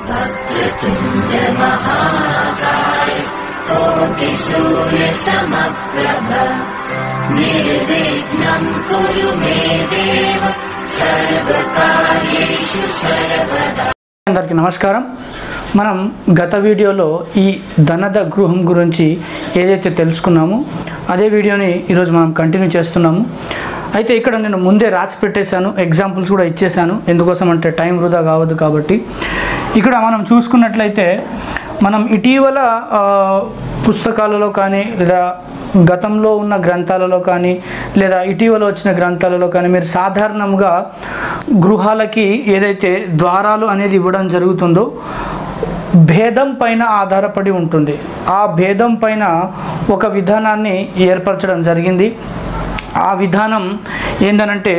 वक्रतुण्ड महाकाय कोटि सूर्य समप्रभ निर्विघ्नं कुरु मे देव सर्वकार्येषु सर्वदा। అందరికీ నమస్కారం. మనం గత వీడియోలో ఈ ధనద గృహం గురించి ఏదైతే తెలుసుకున్నామో అదే వీడియోని ఈరోజు మనం కంటిన్యూ చేస్తున్నాము. అయితే ఇక్కడ నేను ముందే రాసి పెట్టేశాను, ఎగ్జాంపుల్స్ కూడా ఇచ్చేసాను. ఎందుకోసం అంటే టైం వృధా కావద్దు కాబట్టి. ఇక్కడ మనం చూసుకున్నట్లయితే మనం ఇటీవల పుస్తకాలలో కానీ లేదా గతంలో ఉన్న గ్రంథాలలో కానీ లేదా ఇటీవల వచ్చిన గ్రంథాలలో కానీ మీరు సాధారణంగా గృహాలకి ఏదైతే ద్వారాలు అనేది ఇవ్వడం జరుగుతుందో భేదం పైన ఆధారపడి ఉంటుంది. ఆ భేదం పైన ఒక విధానాన్ని ఏర్పరచడం జరిగింది. ఆ విధానం ఏంటనంటే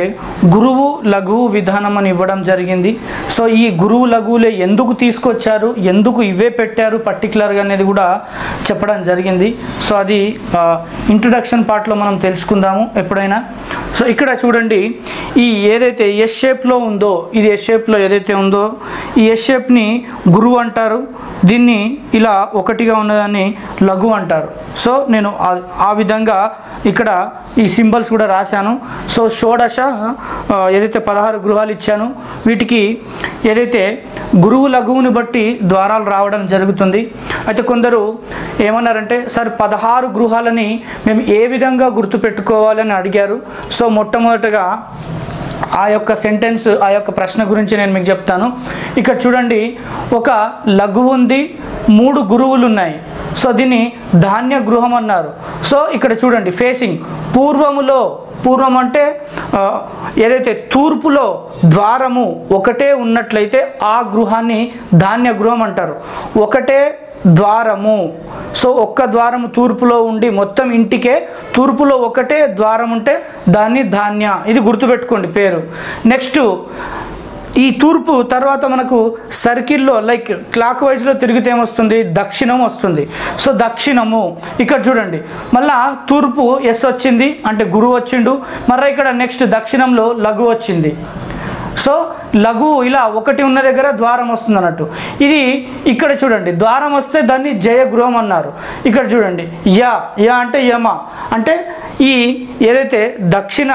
గురువు లఘువు విధానం అని ఇవ్వడం జరిగింది. సో ఈ గురువు లఘువులే ఎందుకు తీసుకొచ్చారు, ఎందుకు ఇవే పెట్టారు పర్టికులర్గా అనేది కూడా చెప్పడం జరిగింది. సో అది ఇంట్రొడక్షన్ పార్ట్లో మనం తెలుసుకుందాము ఎప్పుడైనా. సో ఇక్కడ చూడండి, ఈ ఏదైతే ఎస్ షేప్లో ఉందో, ఇది ఎస్ షేప్లో ఏదైతే ఉందో ఈ ఎస్ షేప్ని గురువు అంటారు. దీన్ని ఇలా ఒకటిగా ఉన్నదాన్ని లఘు అంటారు. సో నేను ఆ విధంగా ఇక్కడ ఈ సింబల్స్ కూడా రాశాను. సో షోడశ ఏదైతే 16 గృహాలు ఇచ్చాను, వీటికి ఏదైతే గురువు లఘువుని బట్టి ద్వారాలు రావడం జరుగుతుంది. అయితే కొందరు ఏమన్నారంటే సార్ 16 గృహాలని మేము ఏ విధంగా గుర్తుపెట్టుకోవాలని అడిగారు. సో మొట్టమొదటగా ఆ యొక్క సెంటెన్స్, ఆ యొక్క ప్రశ్న గురించి నేను మీకు చెప్తాను. ఇక్కడ చూడండి, ఒక లఘువు ఉంది, 3 గురువులు ఉన్నాయి. సో దీన్ని ధాన్య గృహం అన్నారు. సో ఇక్కడ చూడండి ఫేసింగ్ పూర్వం అంటే ఏదైతే తూర్పులో ద్వారము ఒకటే ఉన్నట్లయితే ఆ గృహాన్ని ధాన్య గృహం అంటారు. ఒకటే ద్వారము, సో ఒక్క ద్వారము తూర్పులో ఉండి మొత్తం ఇంటికే తూర్పులో ఒకటే ద్వారం ఉంటే దాన్ని ధాన్య. ఇది గుర్తుపెట్టుకోండి పేరు. నెక్స్ట్ ఈ తూర్పు తర్వాత మనకు సర్కిల్లో లైక్ క్లాక్ వైజ్లో తిరిగితే ఏమొస్తుంది, దక్షిణం వస్తుంది. సో దక్షిణము ఇక్కడ చూడండి, మళ్ళా తూర్పు ఎస్ వచ్చింది అంటే గురువు వచ్చిండు. మళ్ళీ ఇక్కడ నెక్స్ట్ దక్షిణంలో లఘు వచ్చింది. సో లఘు ఇలా ఒకటి ఉన్న దగ్గర ద్వారం వస్తుంది అన్నట్టు. ఇది ఇక్కడ చూడండి, ద్వారం వస్తే దాన్ని జయగృహం అన్నారు. ఇక్కడ చూడండి యా అంటే యమ అంటే ఈ ఏదైతే దక్షిణ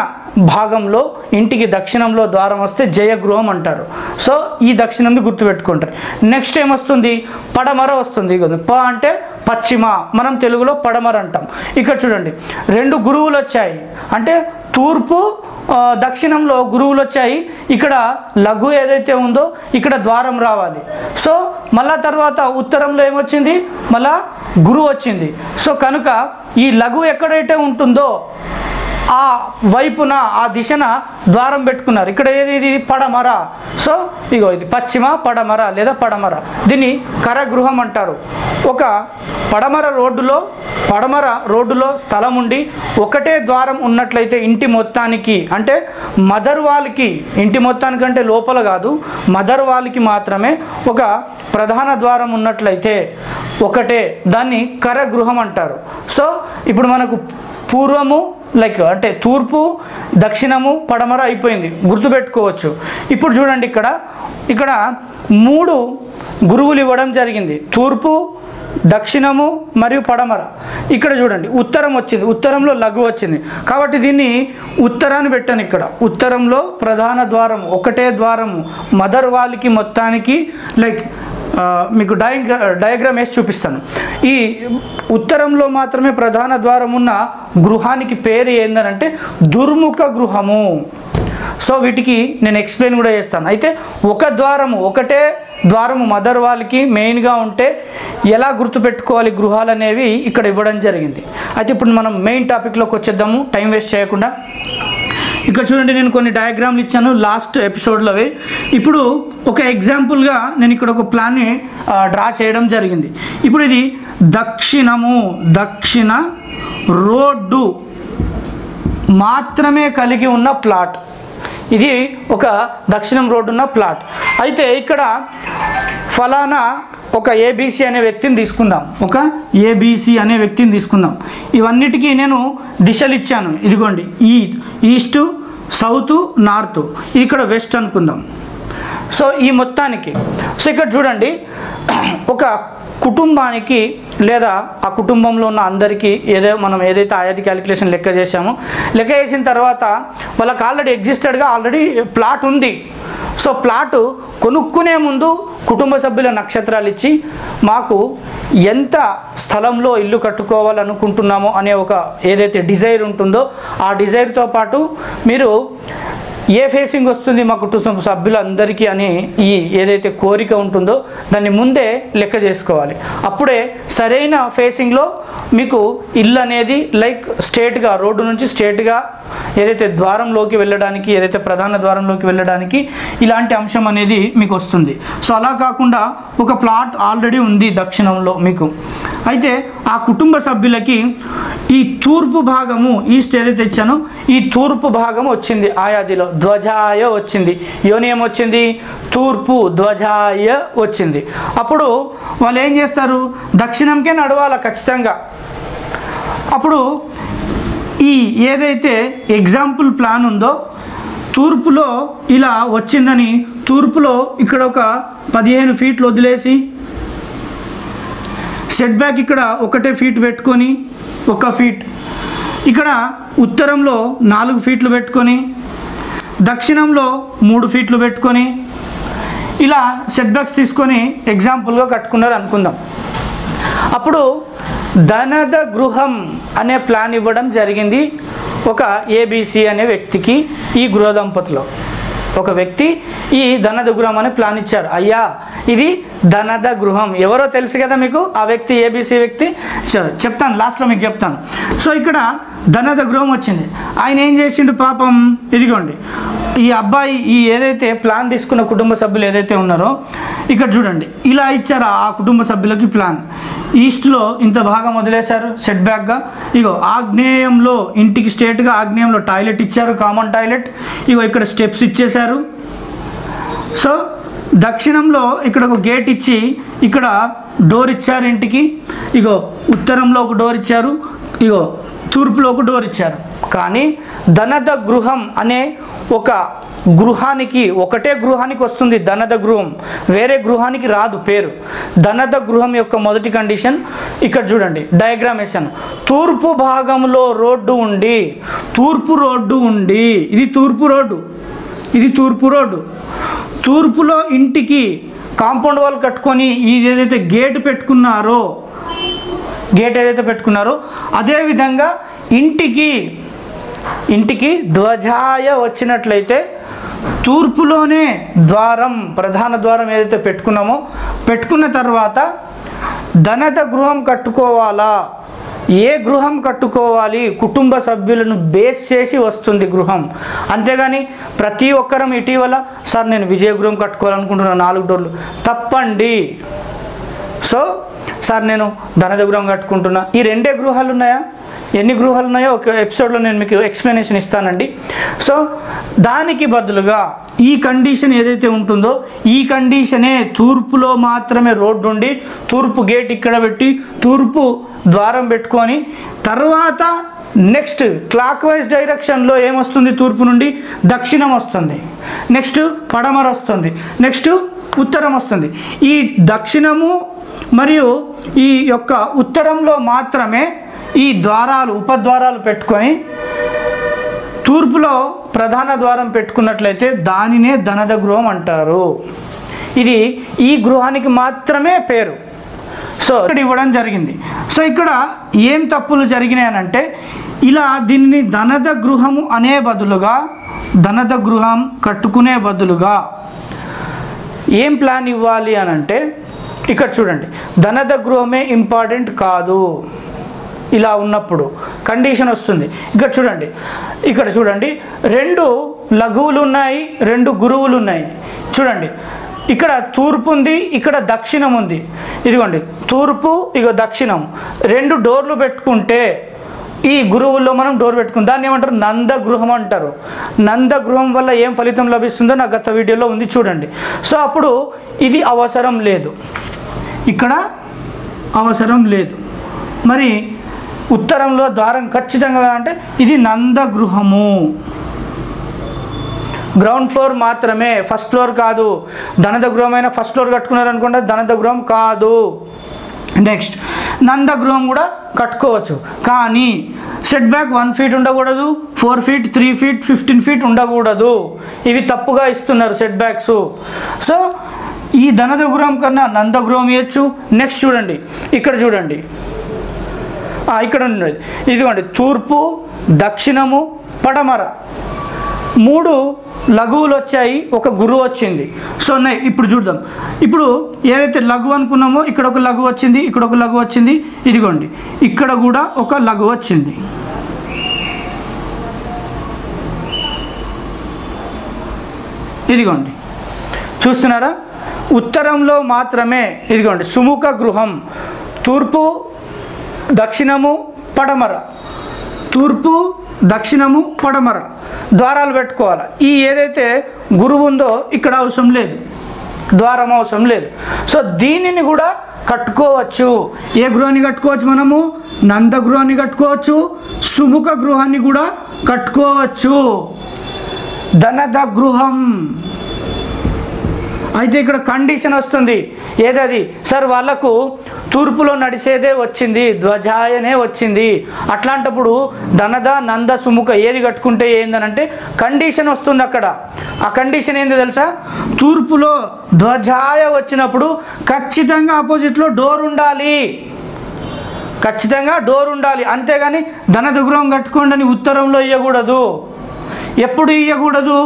భాగంలో ఇంటికి దక్షిణంలో ద్వారం వస్తే జయగృహం అంటారు. సో ఈ దక్షిణంది గుర్తుపెట్టుకుంటారు. నెక్స్ట్ ఏమొస్తుంది, పడమర వస్తుంది. ప అంటే పశ్చిమ, మనం తెలుగులో పడమర అంటాం. ఇక్కడ చూడండి 2 గురువులు వచ్చాయి అంటే తూర్పు దక్షిణంలో గురువులు వచ్చాయి. ఇక్కడ లఘు ఏదైతే ఉందో ఇక్కడ ద్వారం రావాలి. సో మళ్ళా తర్వాత ఉత్తరంలో ఏమొచ్చింది, మళ్ళా గురువు వచ్చింది. సో కనుక ఈ లఘు ఎక్కడైతే ఉంటుందో ఆ వైపున ఆ దిశన ద్వారం పెట్టుకున్నారు. ఇక్కడ ఏది పడమర. సో ఇగో ఇది పశ్చిమ పడమర లేదా పడమర, దీన్ని కరగృహం అంటారు. ఒక పడమర రోడ్డులో స్థలం ఉండి ఒకటే ద్వారం ఉన్నట్లయితే ఇంటి మొత్తానికి అంటే మదర్ వాల్కి, ఇంటి మొత్తానికి అంటే లోపల కాదు, మదర్ వాల్కి మాత్రమే ఒక ప్రధాన ద్వారం ఉన్నట్లయితే ఒకటే, దాన్ని కరగృహం అంటారు. సో ఇప్పుడు మనకు పూర్వము లైక్ అంటే తూర్పు దక్షిణము పడమర అయిపోయింది, గుర్తుపెట్టుకోవచ్చు. ఇప్పుడు చూడండి ఇక్కడ 3 గురువులు ఇవ్వడం జరిగింది, తూర్పు దక్షిణము మరియు పడమర. ఇక్కడ చూడండి ఉత్తరం వచ్చింది, ఉత్తరంలో లఘు వచ్చింది కాబట్టి దీన్ని ఉత్తరాన్ని పెట్టాను. ఇక్కడ ఉత్తరంలో ప్రధాన ద్వారం ఒకటే ద్వారము మదర్ వాల్కి మొత్తానికి లైక్ మీకు డయాగ్రామ్ వేసి చూపిస్తాను. ఈ ఉత్తరంలో మాత్రమే ప్రధాన ద్వారం ఉన్న గృహానికి పేరు ఏంటంటే దుర్ముఖ గృహము. సో వీటికి నేను ఎక్స్ప్లెయిన్ కూడా చేస్తాను. అయితే ఒకటే ద్వారము మదర్ వాల్కి మెయిన్గా ఉంటే ఎలా గుర్తుపెట్టుకోవాలి గృహాలు అనేవి ఇక్కడ ఇవ్వడం జరిగింది. అయితే ఇప్పుడు మనం మెయిన్ టాపిక్లోకి వచ్చేద్దాము టైం వేస్ట్ చేయకుండా. ఇక్కడ చూడండి, నేను కొన్ని డయాగ్రామ్లు ఇచ్చాను లాస్ట్ ఎపిసోడ్లోవి. ఇప్పుడు ఒక ఎగ్జాంపుల్గా నేను ఇక్కడ ఒక ప్లాన్ని డ్రా చేయడం జరిగింది. ఇప్పుడు ఇది దక్షిణ రోడ్డు మాత్రమే కలిగి ఉన్న ప్లాట్. ఇది ఒక దక్షిణం రోడ్డు ఉన్న ప్లాట్. అయితే ఇక్కడ ఫలానా ఒక ఏబీసీ అనే వ్యక్తిని తీసుకుందాం. ఇవన్నిటికీ నేను దిశలు ఇచ్చాను. ఇదిగోండి ఈస్ట్, సౌత్, నార్త్, ఇక్కడ వెస్ట్ అనుకుందాం. సో ఈ మొత్తానికి సో ఇక్కడ చూడండి, ఒక కుటుంబానికి లేదా ఆ కుటుంబంలో ఉన్న అందరికీ మనం ఏదైతే ఆయాది క్యాలిక్యులేషన్ లెక్క చేసామో, లెక్క చేసిన తర్వాత వాళ్ళకి ఆల్రెడీ ఎగ్జిస్టెడ్గా ఆల్రెడీ ప్లాట్ ఉంది. సో ప్లాటు కొనుక్కునే ముందు కుటుంబ సభ్యుల నక్షత్రాలు ఇచ్చి మాకు ఎంత స్థలంలో ఇల్లు కట్టుకోవాలనుకుంటున్నామో అనే ఒక ఏదైతే డిజైర్ ఉంటుందో ఆ డిజైర్తో పాటు మీరు ఏ ఫేసింగ్ వస్తుంది మా కుటుంబ సభ్యులందరికీ అని ఈ ఏదైతే కోరిక ఉంటుందో దాన్ని ముందే లెక్క చేసుకోవాలి. అప్పుడే సరైన ఫేసింగ్లో మీకు ఇల్లు అనేది లైక్ స్ట్రేట్గా రోడ్డు నుంచి స్ట్రేట్గా ఏదైతే ద్వారంలోకి వెళ్ళడానికి, ఏదైతే ప్రధాన ద్వారంలోకి వెళ్ళడానికి ఇలాంటి అంశం అనేది మీకు వస్తుంది. సో అలా కాకుండా ఒక ప్లాట్ ఆల్రెడీ ఉంది దక్షిణంలో మీకు, అయితే ఆ కుటుంబ సభ్యులకి ఈ తూర్పు భాగము, ఈస్ట్ ఏదైతే ఇచ్చానో ఈ తూర్పు భాగం వచ్చింది, ఆయాదిలో ధ్వజాయ వచ్చింది, యోని ఏమొచ్చింది తూర్పు, ధ్వజాయ వచ్చింది. అప్పుడు వాళ్ళు ఏం చేస్తారు, దక్షిణంకే నడవాలి ఖచ్చితంగా. అప్పుడు ఈ ఏదైతే ఎగ్జాంపుల్ ప్లాన్ ఉందో తూర్పులో ఇలా వచ్చిందని, తూర్పులో ఇక్కడ ఒక 15 ఫీట్లు వదిలేసి సెట్ బ్యాక్ ఇక్కడ 1 ఫీట్ పెట్టుకొని 1 ఫీట్, ఇక్కడ ఉత్తరంలో 4 ఫీట్లు పెట్టుకొని, దక్షిణంలో 3 ఫీట్లు పెట్టుకొని ఇలా సెట్ బ్యాక్స్ తీసుకొని ఎగ్జాంపుల్గా కట్టుకున్నారు అనుకుందాం. అప్పుడు ధనద గృహం అనే ప్లాన్ ఇవ్వడం జరిగింది ఒక ఏబిసి అనే వ్యక్తికి. ఈ గృహ దంపతులు ఒక వ్యక్తి ఈ ధనద గృహం అనే ప్లాన్ ఇచ్చారు. అయ్యా ఇది ధనద గృహం, ఎవరో తెలుసు కదా మీకు, ఆ వ్యక్తి ఏబిసి వ్యక్తి, చెప్తాను లాస్ట్లో మీకు చెప్తాను. సో ఇక్కడ ధనద గృహం వచ్చింది. ఆయన ఏం చేసిండు పాపం, ఇదిగోండి ఈ అబ్బాయి ఈ ఏదైతే ప్లాన్ తీసుకున్న కుటుంబ సభ్యులు ఏదైతే ఉన్నారో ఇక్కడ చూడండి ఇలా ఇచ్చారు ఆ కుటుంబ సభ్యులకి ప్లాన్. ఈస్ట్లో ఇంత భాగం వదిలేశారు సెట్ బ్యాక్గా, ఇగో ఆగ్నేయంలో ఇంటికి స్ట్రేట్గా ఆగ్నేయంలో టాయిలెట్ ఇచ్చారు, కామన్ టాయిలెట్, ఇగో ఇక్కడ స్టెప్స్ ఇచ్చేశారు. సో దక్షిణంలో ఇక్కడ ఒక గేట్ ఇచ్చి ఇక్కడ డోర్ ఇచ్చారు ఇంటికి, ఇగో ఉత్తరంలో ఒక డోర్ ఇచ్చారు, ఇగో తూర్పులో ఒక డోర్ ఇచ్చారు. కానీ ధనద గృహం అనే ఒక గృహానికి, ఒకటే గృహానికి వస్తుంది ధనద గృహం, వేరే గృహానికి రాదు పేరు. ధనద గృహం యొక్క మొదటి కండిషన్ ఇక్కడ చూడండి, డయాగ్రామ్ వేసాను. తూర్పు భాగంలో రోడ్డు ఉండి, తూర్పు రోడ్డు ఉండి, ఇది తూర్పు రోడ్డు, ఇది తూర్పు రోడ్డు, తూర్పులో ఇంటికి కాంపౌండ్ వాల్ కట్టుకొని ఇది ఏదైతే గేట్ పెట్టుకున్నారో, గేట్ ఏదైతే పెట్టుకున్నారో అదేవిధంగా ఇంటికి ధ్వజాయ వచ్చినట్లయితే తూర్పులోనే ద్వారం, ప్రధాన ద్వారం ఏదైతే పెట్టుకున్నామో పెట్టుకున్న తర్వాత ధనద గృహం కట్టుకోవాలా, ఏ గృహం కట్టుకోవాలి, కుటుంబ సభ్యులను బేస్ చేసి వస్తుంది గృహం. అంతేగాని ప్రతి ఒక్కరం ఇటీవల సార్ నేను విజయ గృహం కట్టుకోవాలనుకుంటున్నాను 4 డోర్లు, తప్పండి. సో సార్ నేను ధనద గృహం కట్టుకుంటున్నా, ఈ 2 గృహాలు ఉన్నాయా, ఎన్ని గృహాలు ఉన్నాయో ఒక ఎపిసోడ్లో నేను మీకు ఎక్స్ప్లెనేషన్ ఇస్తానండి. సో దానికి బదులుగా ఈ కండిషన్ ఏదైతే ఉంటుందో ఈ కండిషనే తూర్పులో మాత్రమే రోడ్డు ఉండి, తూర్పు గేట్ ఇక్కడ పెట్టి, తూర్పు ద్వారం పెట్టుకొని, తర్వాత నెక్స్ట్ క్లాక్ వైజ్ డైరెక్షన్లో ఏమొస్తుంది, తూర్పు నుండి దక్షిణం వస్తుంది, నెక్స్ట్ పడమర వస్తుంది, నెక్స్ట్ ఉత్తరం వస్తుంది. ఈ దక్షిణము మరియు ఈ యొక్క ఉత్తరంలో మాత్రమే ఈ ద్వారాలు, ఉపద్వారాలు పెట్టుకొని తూర్పులో ప్రధాన ద్వారం పెట్టుకున్నట్లయితే దానినే ధనద గృహం అంటారు. ఇది ఈ గృహానికి మాత్రమే పేరు. సో ఇక్కడ ఇవ్వడం జరిగింది. సో ఇక్కడ ఏం తప్పులు జరిగినాయనంటే, ఇలా దీనిని ధనద గృహము అనే బదులుగా, ధనద గృహం కట్టుకునే బదులుగా ఏం ప్లాన్ ఇవ్వాలి అని అంటే, ఇక్కడ చూడండి ధనద గృహమే ఇంపార్టెంట్ కాదు. ఇలా ఉన్నప్పుడు కండిషన్ వస్తుంది. ఇక్కడ చూడండి 2 లఘువులు ఉన్నాయి, 2 గురువులు ఉన్నాయి. చూడండి ఇక్కడ తూర్పు ఉంది, ఇక్కడ దక్షిణం ఉంది. ఇదిగోండి తూర్పు, ఇగో దక్షిణం, 2 డోర్లు పెట్టుకుంటే ఈ గురువుల్లో మనం డోర్ పెట్టుకుంటాం, దాన్ని ఏమంటారు, నంద గృహం అంటారు. నంద గృహం వల్ల ఏం ఫలితం లభిస్తుందో నా గత వీడియోలో ఉంది చూడండి. సో అప్పుడు ఇది అవసరం లేదు, ఇక్కడ అవసరం లేదు. మరి ఉత్తరంలో ద్వారం ఖచ్చితంగా అంటే ఇది నంద గృహము. గ్రౌండ్ ఫ్లోర్ మాత్రమే, ఫస్ట్ ఫ్లోర్ కాదు. ధనద గృహమైన ఫస్ట్ ఫ్లోర్ కట్టుకున్నారనుకుంటే ధనద గృహం కాదు. నెక్స్ట్ నంద గృహం కూడా కట్టుకోవచ్చు, కానీ సెట్ బ్యాక్ 1 feet ఉండకూడదు, 4 feet, 3 feet, 15 feet ఉండకూడదు. ఇవి తప్పుగా ఇస్తున్నారు సెట్ బ్యాక్స్. సో ఈ ధనద గృహం కన్నా నంద గృహం ఇవ్వచ్చు. నెక్స్ట్ చూడండి, ఇక్కడ చూడండి, ఇక్కడ ఉన్నది ఇదిగోండి, తూర్పు, దక్షిణము, పడమర 3 లఘువులు వచ్చాయి, ఒక గురువు వచ్చింది. సో ఇప్పుడు చూద్దాం. ఇప్పుడు ఏదైతే లఘువు అనుకున్నామో ఇక్కడ ఒక లఘువు వచ్చింది, ఇక్కడ ఒక లఘువు వచ్చింది, ఇదిగోండి ఇక్కడ కూడా ఒక లఘువు వచ్చింది. ఇదిగోండి చూస్తున్నారా, ఉత్తరంలో మాత్రమే ఇదిగోండి సుముఖ గృహం, తూర్పు, దక్షిణము, పడమర, తూర్పు, దక్షిణము, పడమర ద్వారాలు పెట్టుకోవాలి. ఈ ఏదైతే గురువు ఉందో ఇక్కడ అవసరం లేదు, ద్వారం అవసరం లేదు. సో దీనిని కూడా కట్టుకోవచ్చు. ఏ గృహాన్ని కట్టుకోవచ్చు మనము? నంద గృహాన్ని కట్టుకోవచ్చు, సుముఖ గృహాన్ని కూడా కట్టుకోవచ్చు. ధనద గృహం అయితే ఇక్కడ కండిషన్ వస్తుంది, ఏదది సార్ వాళ్ళకు తూర్పులో నడిచేదే వచ్చింది, ధ్వజాయనే వచ్చింది, అట్లాంటప్పుడు ధనద నంద సుముఖ ఏది కట్టుకుంటే ఏందనంటే కండిషన్ వస్తుంది అక్కడ. ఆ కండిషన్ ఏంది తెలుసా? తూర్పులో ధ్వజాయ వచ్చినప్పుడు ఖచ్చితంగా ఆపోజిట్లో డోర్ ఉండాలి, ఖచ్చితంగా డోర్ ఉండాలి. అంతేగాని ధనద గృహం కట్టుకోండి అని ఉత్తరంలో ఇవ్వకూడదు, ఎప్పుడు ఇవ్వకూడదు.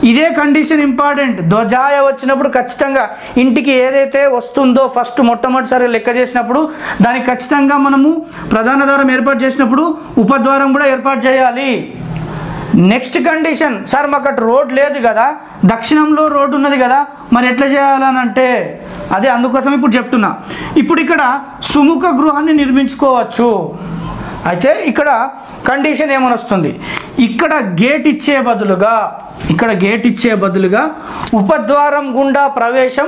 ఇదే కండిషన్ ఇంపార్టెంట్. ధ్వజాయ వచ్చినప్పుడు ఖచ్చితంగా ఇంటికి ఏదైతే వస్తుందో ఫస్ట్ మొట్టమొదటిసారి లెక్క చేసినప్పుడు దానికి ఖచ్చితంగా మనము ప్రధాన ద్వారం ఏర్పాటు చేసినప్పుడు ఉపద్వారం కూడా ఏర్పాటు చేయాలి. నెక్స్ట్ కండిషన్, సార్ మాకు అటు రోడ్ లేదు కదా, దక్షిణంలో రోడ్డు ఉన్నది కదా, మరి ఎట్లా చేయాలని అంటే అదే అందుకోసం ఇప్పుడు చెప్తున్నా. ఇప్పుడు ఇక్కడ సుముఖ గృహాన్ని నిర్మించుకోవచ్చు. అయితే ఇక్కడ కండిషన్ ఏమని వస్తుంది, ఇక్కడ గేట్ ఇచ్చే బదులుగా ఉపద్వారం గుండా ప్రవేశం,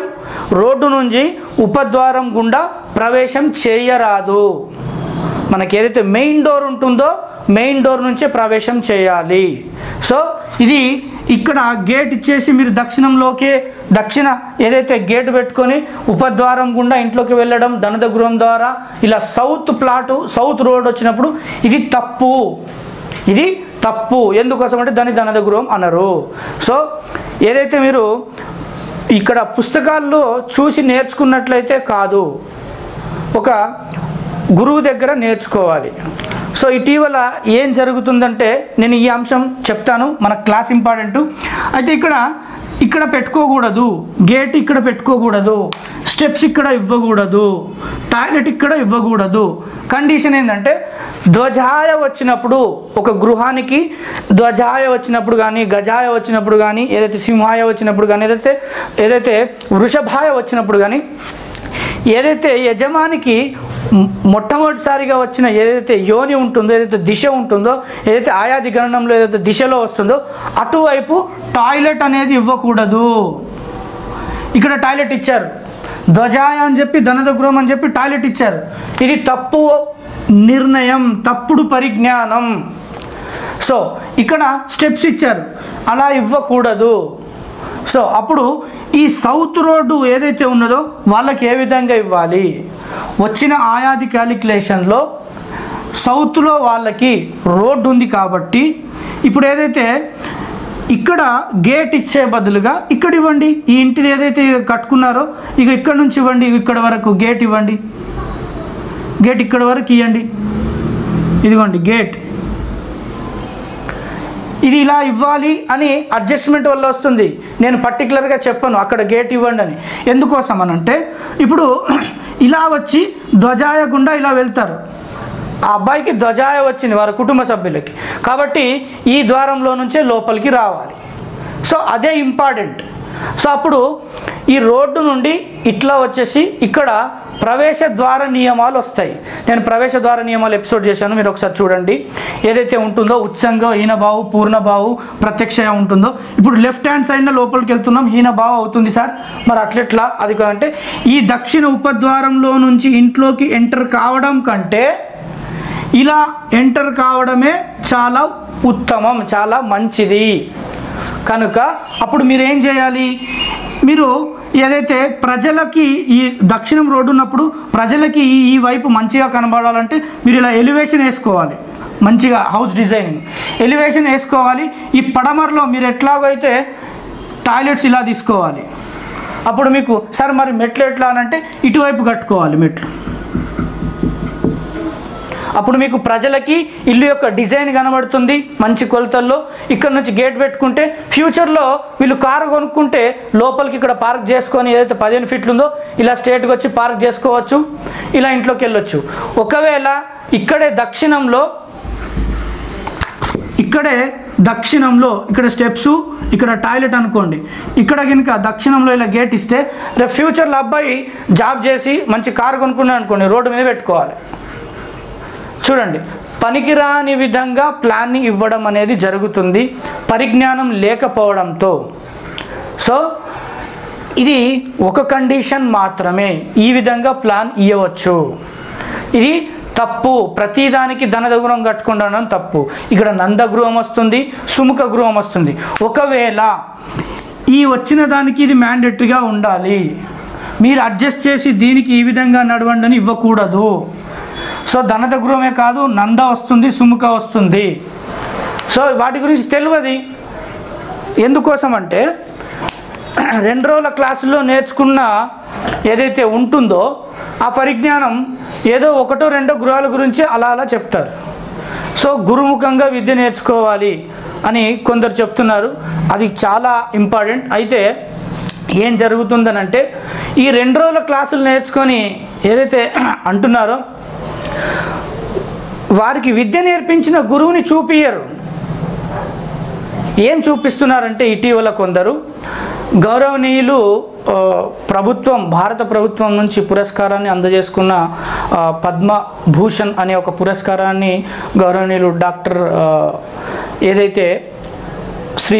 రోడ్డు నుంచి ఉపద్వారం గుండా ప్రవేశం చేయరాదు. మనకి ఏదైతే మెయిన్ డోర్ ఉంటుందో మెయిన్ డోర్ నుంచే ప్రవేశం చేయాలి. సో ఇది ఇక్కడ గేట్ ఇచ్చేసి మీరు దక్షిణ ఏదైతే గేట్ పెట్టుకొని ఉపద్వారం గుండా ఇంట్లోకి వెళ్ళడం ధనద గృహం ద్వారా ఇలా సౌత్ రోడ్ వచ్చినప్పుడు ఇది తప్పు. ఎందుకోసం అంటే దాన్ని ధనద గృహం అనరు. సో ఏదైతే మీరు ఇక్కడ పుస్తకాల్లో చూసి నేర్చుకున్నట్లయితే కాదు, ఒక గురువు దగ్గర నేర్చుకోవాలి. సో ఇటీవల ఏం జరుగుతుందంటే నేను ఈ అంశం చెప్తాను, మన క్లాస్ ఇంపార్టెంట్. అయితే ఇక్కడ పెట్టుకోకూడదు, గేట్ ఇక్కడ పెట్టుకోకూడదు, స్టెప్స్ ఇక్కడ ఇవ్వకూడదు, టాయిలెట్ ఇక్కడ ఇవ్వకూడదు. కండిషన్ ఏంటంటే ధ్వజాయ వచ్చినప్పుడు, ఒక గృహానికి ధ్వజాయ వచ్చినప్పుడు కానీ, గజాయ వచ్చినప్పుడు కానీ, ఏదైతే సింహాయ వచ్చినప్పుడు కానీ, ఏదైతే వృషభాయ వచ్చినప్పుడు కానీ, ఏదైతే యజమానికి మొట్టమొదటిసారిగా వచ్చిన ఏదైతే యోని ఉంటుందో, ఏదైతే దిశ ఉంటుందో, ఏదైతే ఆయాది గణనంలో ఏదైతే దిశలో వస్తుందో అటువైపు టాయిలెట్ అనేది ఇవ్వకూడదు. ఇక్కడ టాయిలెట్ ఇచ్చారు, ధ్వజాయ అని చెప్పి ధనద గృహం అని చెప్పి టాయిలెట్ ఇచ్చారు. ఇది తప్పు నిర్ణయం, తప్పుడు పరిజ్ఞానం. సో ఇక్కడ స్టెప్స్ ఇచ్చారు, అలా ఇవ్వకూడదు. సో అప్పుడు ఈ సౌత్ రోడ్డు ఏదైతే ఉన్నదో వాళ్ళకి ఏ విధంగా ఇవ్వాలి? వచ్చిన ఆయాది క్యాలిక్యులేషన్లో సౌత్లో వాళ్ళకి రోడ్డు ఉంది కాబట్టి ఇప్పుడు ఏదైతే ఇక్కడ గేట్ ఇచ్చే బదులుగా ఇక్కడ ఇవ్వండి. ఈ ఇంటిని ఏదైతే కట్టుకున్నారో ఇక ఇక్కడ నుంచి ఇవ్వండి, ఇక్కడ వరకు గేట్ ఇవ్వండి, గేట్ ఇక్కడ వరకు ఇవ్వండి. ఇదిగోండి గేట్, ఇది ఇలా ఇవ్వాలి అని అడ్జస్ట్మెంట్ వల్ల వస్తుంది. నేను పర్టికులర్గా చెప్పను అక్కడ గేట్ ఇవ్వండి అని. ఎందుకోసం అనంటే ఇప్పుడు ఇలా వచ్చి ధ్వజాయ గుండా ఇలా వెళ్తారు, ఆ అబ్బాయికి ధ్వజాయ వచ్చింది వారి కుటుంబ సభ్యులకి, కాబట్టి ఈ ద్వారంలో నుంచే లోపలికి రావాలి. సో అదే ఇంపార్టెంట్. సో అప్పుడు ఈ రోడ్డు నుండి ఇట్లా వచ్చేసి ఇక్కడ ప్రవేశ ద్వార నియమాలు వస్తాయి. నేను ప్రవేశ ద్వార నియమాలు ఎపిసోడ్ చేశాను, మీరు ఒకసారి చూడండి. ఏదైతే ఉంటుందో ఉత్సంగ, హీనభావు, పూర్ణభావు, ప్రత్యక్ష ఉంటుందో, ఇప్పుడు లెఫ్ట్ హ్యాండ్ సైడ్న లోపలికి వెళ్తున్నాం, హీనభావం అవుతుంది సార్, మరి అట్లెట్లా? అది కాదంటే ఈ దక్షిణ ఉపద్వారంలో నుంచి ఇంట్లోకి ఎంటర్ కావడం కంటే ఇలా ఎంటర్ కావడమే చాలా ఉత్తమం, చాలా మంచిది. కనుక అప్పుడు మీరు ఏం చేయాలి, మీరు ఏదైతే ప్రజలకి ఈ దక్షిణం రోడ్డు ఉన్నప్పుడు ప్రజలకి ఈ వైపు మంచిగా కనబడాలంటే మీరు ఇలా ఎలివేషన్ వేసుకోవాలి, మంచిగా హౌస్ డిజైనింగ్ ఎలివేషన్ వేసుకోవాలి. ఈ పడమరలో మీరు ఎట్లాగో అయితే టాయిలెట్స్ ఇలా తీసుకోవాలి. అప్పుడు మీకు సార్ మరి మెట్లు ఎట్లా అనంటే ఇటువైపు కట్టుకోవాలి మెట్లు. అప్పుడు మీకు ప్రజలకి ఇల్లు యొక్క డిజైన్ కనబడుతుంది మంచి కొలతల్లో. ఇక్కడ నుంచి గేట్ పెట్టుకుంటే ఫ్యూచర్లో వీళ్ళు కారు కొనుక్కుంటే లోపలికి ఇక్కడ పార్క్ చేసుకొని ఏదైతే 15 ఫీట్లు ఉందో ఇలా స్ట్రేట్గా వచ్చి పార్క్ చేసుకోవచ్చు, ఇలా ఇంట్లోకి వెళ్ళొచ్చు. ఒకవేళ ఇక్కడే దక్షిణంలో ఇక్కడ స్టెప్స్ ఇక్కడ టాయిలెట్ అనుకోండి, ఇక్కడ కనుక దక్షిణంలో ఇలా గేట్ ఇస్తే రేపు ఫ్యూచర్లో అబ్బాయి జాబ్ చేసి మంచి కారు కొనుక్కున్నాడు అనుకోండి, రోడ్డు మీద పెట్టుకోవాలి. చూడండి, పనికిరాని విధంగా ప్లానింగ్ ఇవ్వడం అనేది జరుగుతుంది పరిజ్ఞానం లేకపోవడంతో. సో ఇది ఒక కండిషన్ మాత్రమే, ఈ విధంగా ప్లాన్ ఇవ్వవచ్చు. ఇది తప్పు, ప్రతిదానికి ధనదగృహం కట్టుకుండడం తప్పు. ఇక్కడ నందగృహం వస్తుంది, సుముఖ గృహం వస్తుంది. ఒకవేళ ఈ వచ్చిన దానికి ఇది మ్యాండేటరీగా ఉండాలి, మీరు అడ్జస్ట్ చేసి దీనికి ఈ విధంగా నడవండి అని ఇవ్వకూడదు. సో ధనద గృహమే కాదు, నంద వస్తుంది, సుముఖ వస్తుంది. సో వాటి గురించి తెలియదు. ఎందుకోసం అంటే 2 రోజుల క్లాసుల్లో నేర్చుకున్న ఏదైతే ఉంటుందో ఆ పరిజ్ఞానం ఏదో 1, 2 గృహాల గురించి అలా చెప్తారు. సో గురుముఖంగా విద్య నేర్చుకోవాలి అని కొందరు చెప్తున్నారు, అది చాలా ఇంపార్టెంట్. అయితే ఏం జరుగుతుందనంటే ఈ 2 రోజుల క్లాసులు నేర్చుకొని ఏదైతే అంటున్నారో వారికి విద్య నేర్పించిన గురువుని చూపియరు. ఏం చూపిస్తున్నారంటే ఇటీవల కొందరు గౌరవనీయులు భారత ప్రభుత్వం నుంచి పురస్కారాన్ని అందజేసుకున్న పద్మభూషణ్ అనే ఒక పురస్కారాన్ని గౌరవనీయులు డాక్టర్ ఏదైతే శ్రీ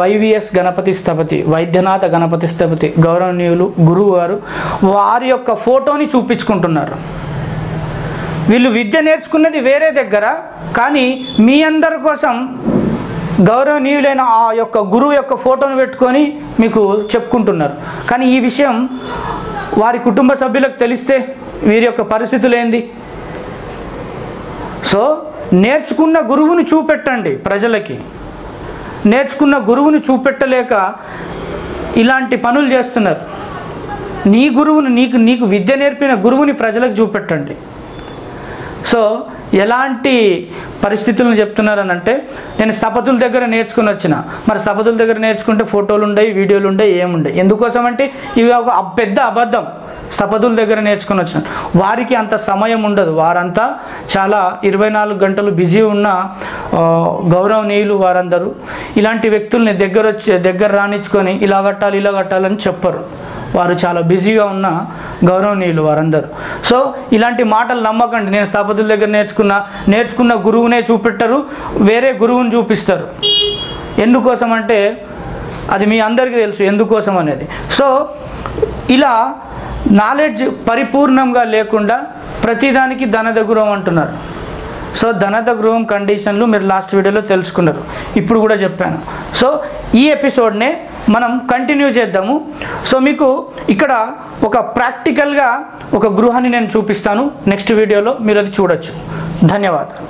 వైవిఎస్ గణపతి స్థపతి, వైద్యనాథ గణపతి స్థపతి గౌరవనీయులు గురువు గారు వారి యొక్క ఫోటోని చూపించుకుంటున్నారు. వీళ్ళు విద్య నేర్చుకున్నది వేరే దగ్గర, కానీ మీ అందరి కోసం గౌరవనీయులైన ఆ యొక్క గురువు యొక్క ఫోటోను పెట్టుకొని మీకు చెప్పుకుంటున్నారు. కానీ ఈ విషయం వారి కుటుంబ సభ్యులకు తెలిస్తే వీరి యొక్క పరిస్థితులు ఏంది? సో నేర్చుకున్న గురువుని చూపెట్టండి ప్రజలకి. నేర్చుకున్న గురువుని చూపెట్టలేక ఇలాంటి పనులు చేస్తున్నారు. నీ గురువుని, నీకు విద్య నేర్పిన గురువుని ప్రజలకు చూపెట్టండి. సో ఎలాంటి పరిస్థితులను చెప్తున్నారని అంటే, నేను స్థపతుల దగ్గర నేర్చుకుని వచ్చిన, మరి స్థపతుల దగ్గర నేర్చుకుంటే ఫోటోలు ఉండయి, వీడియోలు ఉండయి, ఏముండయి. ఎందుకోసం అంటే ఇవి ఒక పెద్ద అబద్ధం. స్థపతుల దగ్గర నేర్చుకుని వచ్చిన వారికి అంత సమయం ఉండదు, వారంతా చాలా 24 గంటలు బిజీ ఉన్న గౌరవనీయులు వారందరూ. ఇలాంటి వ్యక్తుల్ని దగ్గర రానిచ్చుకొని ఇలా కట్టాలని చెప్పరు. వారు చాలా బిజీగా ఉన్న గౌరవనీయులు వారందరూ. సో ఇలాంటి మాటలు నమ్మకండి. నేను స్థపతుల దగ్గర నేర్చుకున్న గురువునే చూపెట్టరు, వేరే గురువుని చూపిస్తారు. ఎందుకోసం అంటే అది మీ అందరికీ తెలుసు ఎందుకోసం అనేది. సో ఇలా నాలెడ్జ్ పరిపూర్ణంగా లేకుండా ప్రతిదానికి ధనద గృహం అంటున్నారు. సో ధనద గృహం కండిషన్లు మీరు లాస్ట్ వీడియోలో తెలుసుకున్నారు, ఇప్పుడు కూడా చెప్పాను. సో ఈ ఎపిసోడ్నే మనం కంటిన్యూ చేద్దాము. సో మీకు ఇక్కడ ఒక ప్రాక్టికల్గా ఒక గృహాన్ని నేను చూపిస్తాను నెక్స్ట్ వీడియోలో, మీరు అది చూడొచ్చు. ధన్యవాదాలు.